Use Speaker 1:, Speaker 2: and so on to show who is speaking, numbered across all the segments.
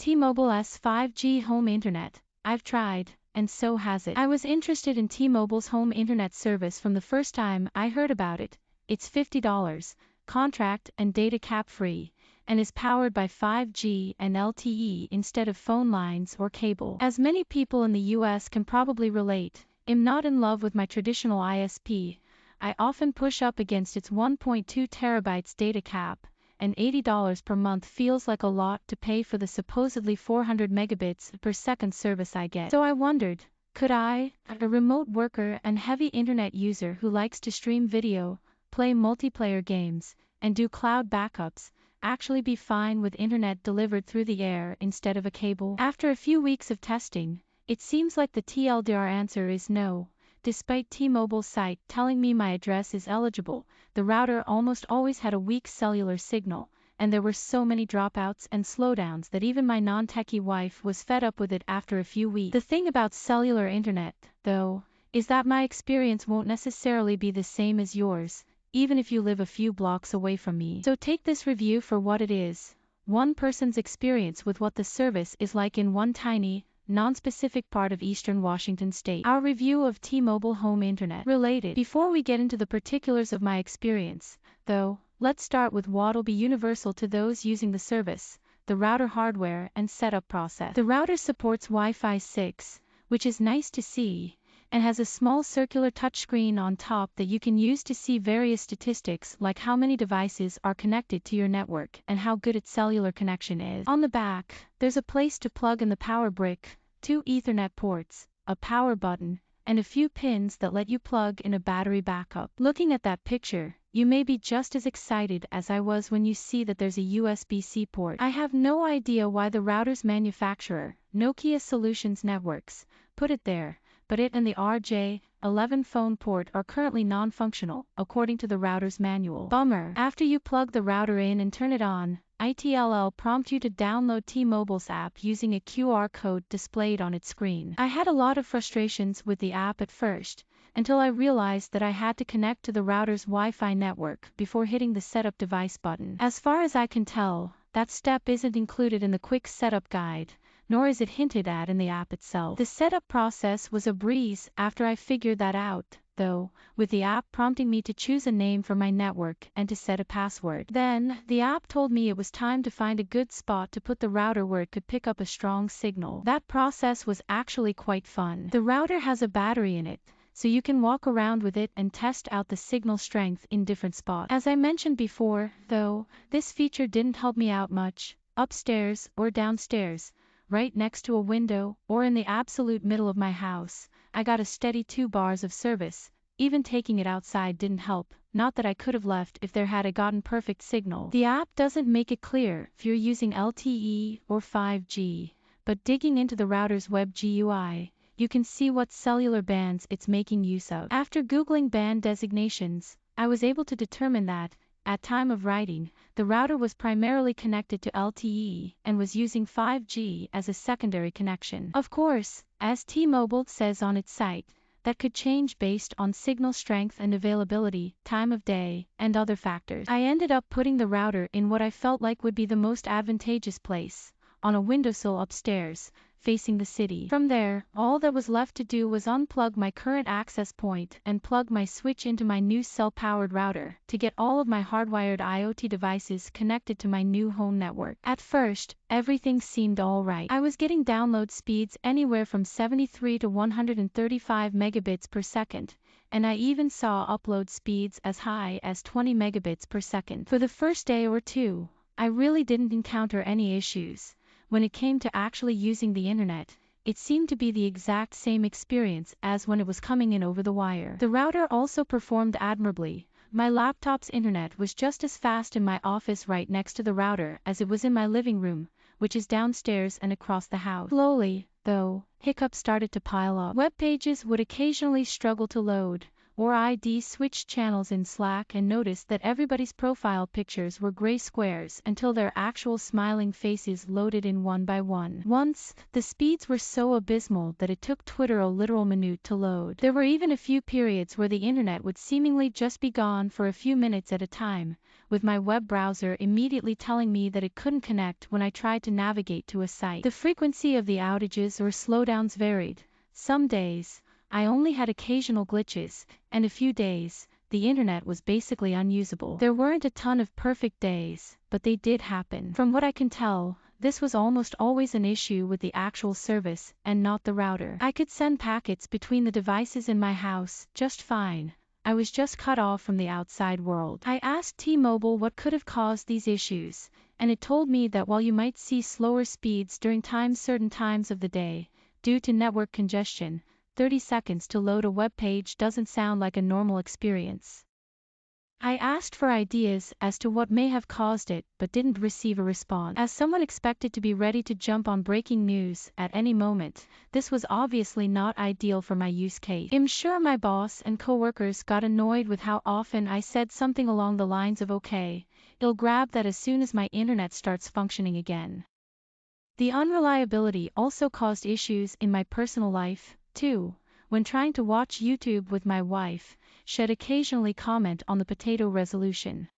Speaker 1: T-Mobile's 5G home internet. I've tried, and so has it. I was interested in T-Mobile's home internet service from the first time I heard about it. It's $50, contract and data cap free, and is powered by 5G and LTE instead of phone lines or cable. As many people in the US can probably relate, I'm not in love with my traditional ISP. I often push up against its 1.2 terabytes data cap, and $80 per month feels like a lot to pay for the supposedly 400 megabits per second service I get. So I wondered, could I, a remote worker and heavy internet user who likes to stream video, play multiplayer games, and do cloud backups, actually be fine with internet delivered through the air instead of a cable? After a few weeks of testing, it seems like the TLDR answer is no. Despite T-Mobile's site telling me my address is eligible, the router almost always had a weak cellular signal, and there were so many dropouts and slowdowns that even my non-techie wife was fed up with it after a few weeks. The thing about cellular internet, though, is that my experience won't necessarily be the same as yours, even if you live a few blocks away from me. So take this review for what it is: one person's experience with what the service is like in one tiny, non-specific part of eastern Washington state. Our review of T-Mobile home internet. Related. Before we get into the particulars of my experience, though, let's start with what'll be universal to those using the service: the router hardware and setup process. The router supports Wi-Fi 6, which is nice to see, and has a small circular touchscreen on top that you can use to see various statistics like how many devices are connected to your network and how good its cellular connection is. On the back, there's a place to plug in the power brick, 2 Ethernet ports, a power button, and a few pins that let you plug in a battery backup. Looking at that picture, you may be just as excited as I was when you see that there's a USB-C port. I have no idea why the router's manufacturer, Nokia Solutions Networks, put it there, but it and the RJ11 phone port are currently non-functional, according to the router's manual. Bummer. After you plug the router in and turn it on, ITLL prompt you to download T-Mobile's app using a QR code displayed on its screen. I had a lot of frustrations with the app at first, until I realized that I had to connect to the router's Wi-Fi network before hitting the Setup Device button. As far as I can tell, that step isn't included in the quick setup guide, nor is it hinted at in the app itself. The setup process was a breeze after I figured that out, though, with the app prompting me to choose a name for my network and to set a password. Then, the app told me it was time to find a good spot to put the router where it could pick up a strong signal. That process was actually quite fun. The router has a battery in it, so you can walk around with it and test out the signal strength in different spots. As I mentioned before, though, this feature didn't help me out much, upstairs or downstairs, right next to a window, or in the absolute middle of my house. I got a steady 2 bars of service. Even taking it outside didn't help, not that I could have left if there had gotten perfect signal. The app doesn't make it clear if you're using LTE or 5G, but digging into the router's web GUI, you can see what cellular bands it's making use of. After Googling band designations, I was able to determine that, at time of writing, the router was primarily connected to LTE and was using 5G as a secondary connection. Of course, as T-Mobile says on its site, that could change based on signal strength and availability, time of day, and other factors. I ended up putting the router in what I felt like would be the most advantageous place, on a windowsill upstairs, facing the city. From there, all that was left to do was unplug my current access point and plug my switch into my new cell-powered router to get all of my hardwired IoT devices connected to my new home network. At first, everything seemed all right. I was getting download speeds anywhere from 73 to 135 megabits per second, and I even saw upload speeds as high as 20 megabits per second. For the first day or two, I really didn't encounter any issues. When it came to actually using the internet, it seemed to be the exact same experience as when it was coming in over the wire. The router also performed admirably. My laptop's internet was just as fast in my office right next to the router as it was in my living room, which is downstairs and across the house. Slowly, though, hiccups started to pile up. Web pages would occasionally struggle to load, or I'd switch channels in Slack and noticed that everybody's profile pictures were gray squares until their actual smiling faces loaded in one by one. Once, the speeds were so abysmal that it took Twitter a literal minute to load. There were even a few periods where the internet would seemingly just be gone for a few minutes at a time, with my web browser immediately telling me that it couldn't connect when I tried to navigate to a site. The frequency of the outages or slowdowns varied. Some days, I only had occasional glitches, and a few days, the internet was basically unusable. There weren't a ton of perfect days, but they did happen. From what I can tell, this was almost always an issue with the actual service and not the router. I could send packets between the devices in my house just fine. I was just cut off from the outside world. I asked T-Mobile what could have caused these issues, and it told me that while you might see slower speeds during certain times of the day, due to network congestion, 30 seconds to load a web page doesn't sound like a normal experience. I asked for ideas as to what may have caused it, but didn't receive a response. As someone expected to be ready to jump on breaking news at any moment, this was obviously not ideal for my use case. I'm sure my boss and coworkers got annoyed with how often I said something along the lines of okay, I'll grab that as soon as my internet starts functioning again. The unreliability also caused issues in my personal life, too. When trying to watch YouTube with my wife, she'd occasionally comment on the potato resolution.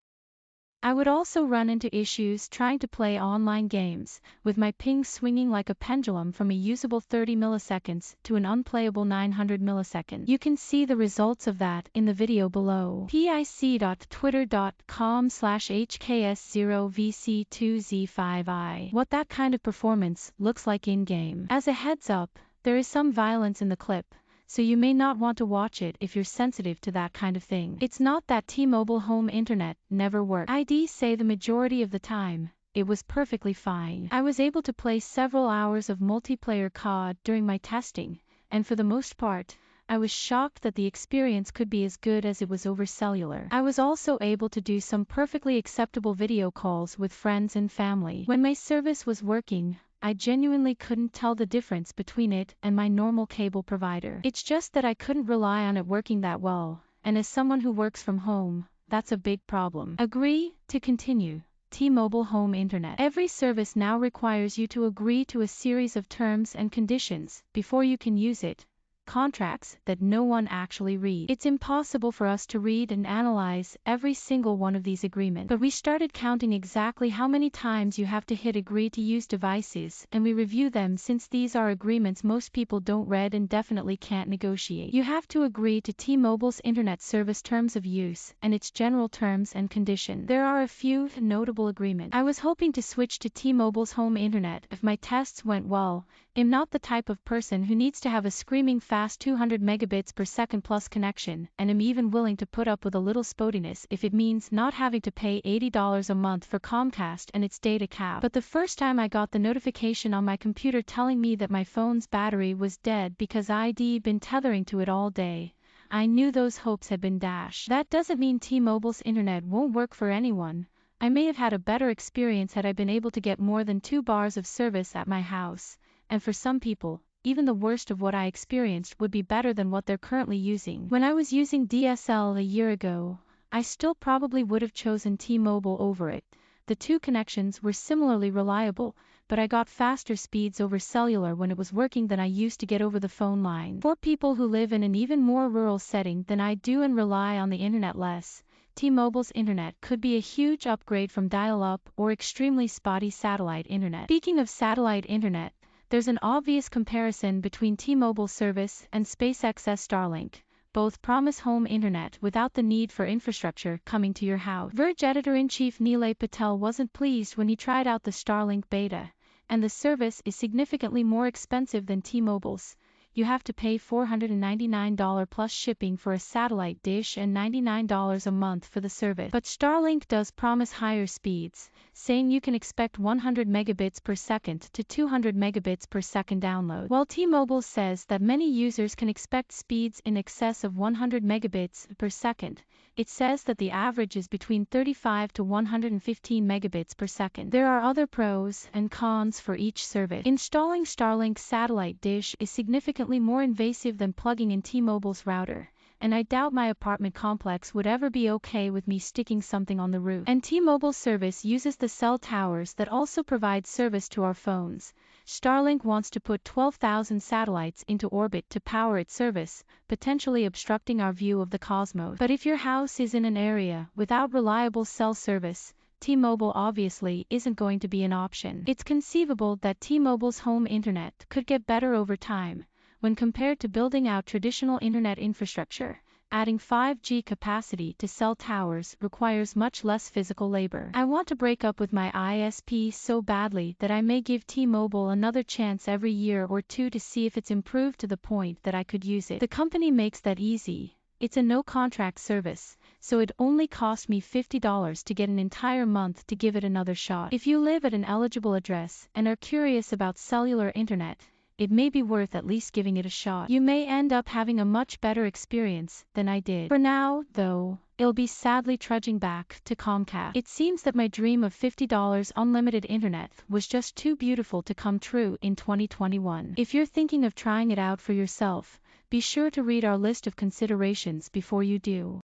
Speaker 1: I would also run into issues trying to play online games, with my ping swinging like a pendulum from a usable 30 milliseconds to an unplayable 900 milliseconds. You can see the results of that in the video below. pic.twitter.com/hks0vc2z5i. What that kind of performance looks like in-game. As a heads up, there is some violence in the clip, so you may not want to watch it if you're sensitive to that kind of thing. It's not that T-Mobile home internet never worked. I'd say the majority of the time, it was perfectly fine. I was able to play several hours of multiplayer COD during my testing, and for the most part, I was shocked that the experience could be as good as it was over cellular. I was also able to do some perfectly acceptable video calls with friends and family. When my service was working, I genuinely couldn't tell the difference between it and my normal cable provider. It's just that I couldn't rely on it working that well, and as someone who works from home, that's a big problem. Agree to continue. T-Mobile Home Internet. Every service now requires you to agree to a series of terms and conditions before you can use it. Contracts that no one actually reads. It's impossible for us to read and analyze every single one of these agreements, but we started counting exactly how many times you have to hit agree to use devices, and we review them since these are agreements most people don't read and definitely can't negotiate. You have to agree to T-Mobile's internet service terms of use and its general terms and conditions. There are a few notable agreements. I was hoping to switch to T-Mobile's home internet if my tests went well. I'm not the type of person who needs to have a screaming fast 200 megabits per second plus connection, and I'm even willing to put up with a little spottiness if it means not having to pay $80 a month for Comcast and its data cap. But the first time I got the notification on my computer telling me that my phone's battery was dead because I'd been tethering to it all day, I knew those hopes had been dashed. That doesn't mean T-Mobile's internet won't work for anyone. I may have had a better experience had I been able to get more than 2 bars of service at my house. And for some people, even the worst of what I experienced would be better than what they're currently using. When I was using DSL a year ago, I still probably would have chosen T-Mobile over it. The two connections were similarly reliable, but I got faster speeds over cellular when it was working than I used to get over the phone line. For people who live in an even more rural setting than I do and rely on the internet less, T-Mobile's internet could be a huge upgrade from dial-up or extremely spotty satellite internet. Speaking of satellite internet, there's an obvious comparison between T-Mobile service and SpaceX's Starlink. Both promise home internet without the need for infrastructure coming to your house. Verge editor-in-chief Nilay Patel wasn't pleased when he tried out the Starlink beta, and the service is significantly more expensive than T-Mobile's. You have to pay $499 plus shipping for a satellite dish and $99 a month for the service. But Starlink does promise higher speeds, saying you can expect 100 megabits per second to 200 megabits per second download. While T-Mobile says that many users can expect speeds in excess of 100 megabits per second, it says that the average is between 35 to 115 megabits per second. There are other pros and cons for each service. Installing Starlink's satellite dish is significantly more invasive than plugging in T-Mobile's router, and I doubt my apartment complex would ever be okay with me sticking something on the roof. And T-Mobile service uses the cell towers that also provide service to our phones, Starlink wants to put 12,000 satellites into orbit to power its service, potentially obstructing our view of the cosmos. But if your house is in an area without reliable cell service, T-Mobile obviously isn't going to be an option. It's conceivable that T-Mobile's home internet could get better over time when compared to building out traditional internet infrastructure. Adding 5G capacity to cell towers requires much less physical labor. I want to break up with my ISP so badly that I may give T-Mobile another chance every year or two to see if it's improved to the point that I could use it. The company makes that easy. It's a no-contract service, so it only cost me $50 to get an entire month to give it another shot. If you live at an eligible address and are curious about cellular internet, it may be worth at least giving it a shot. You may end up having a much better experience than I did. For now, though, I'll be sadly trudging back to Comcast. It seems that my dream of $50 unlimited internet was just too beautiful to come true in 2021. If you're thinking of trying it out for yourself, be sure to read our list of considerations before you do.